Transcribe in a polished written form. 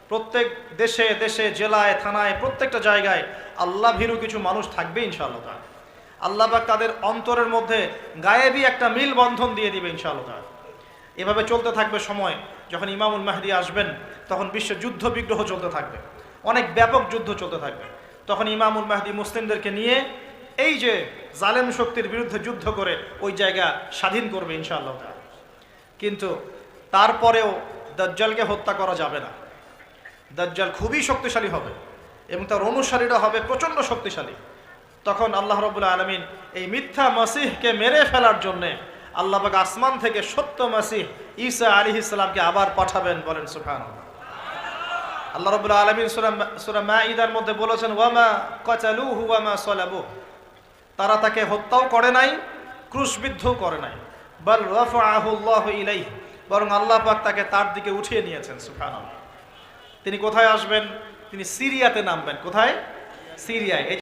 প্রত্যেক দেশে দেশে জেলায় থানায় প্রত্যেকটা জায়গায় আল্লাহ ভীরু কিছু মানুষ থাকবে ইনশাআল্লাহ তাআলা। আল্লাহ পাক তাদের অন্তরের মধ্যে গায়েবী একটা মিল বন্ধন দিয়ে দিবে ইনশাআল্লাহ তাআলা। এভাবে চলতে থাকবে সময়। যখন ইমামুল মাহদী আসবেন তখন বিশ্বে যুদ্ধ বিগ্রহ চলতে থাকবে, অনেক ব্যাপক যুদ্ধ চলতে থাকবে। তখন ইমামুল মাহদী মুসলিমদেরকে নিয়ে এই যে জালেম শক্তির বিরুদ্ধে যুদ্ধ করে ওই জায়গা স্বাধীন করবে ইনশাআল্লাহ তাআলা। কিন্তু তারপরেও দাজ্জালকে হত্যা করা যাবে না। দাজ্জাল খুবই শক্তিশালী হবে এবং তার অনুসারীরা হবে প্রচণ্ড শক্তিশালী। তখন আল্লাহ রাব্বুল আলামিন এই মিথ্যা মসিহকে মেরে ফেলার জন্যে আল্লাহ পাক আসমান থেকে সত্য মসিহ ঈসা আলাইহিস সালামকে আবার পাঠাবেন। বলেন সুবহানাল্লাহ। আল্লাহ রাব্বুল আলামিন সূরা মাঈদার মধ্যে বলেছেন, ওয়ামা কাতালুহু ওয়ামা সালাবুহু, তারা তাকে হত্যাও করে নাই, ক্রুশবিদ্ধও করে নাই। বাল রাফাআহু আল্লাহু ইলাইহি, বরং আল্লাহ পাক তাকে তার দিকে উঠিয়ে নিয়েছেন। সুবহানাল্লাহ। তিনি কোথায় আসবেন? তিনি সিরিয়াতে নামবেন। কোথায়? সিরিয়ায়।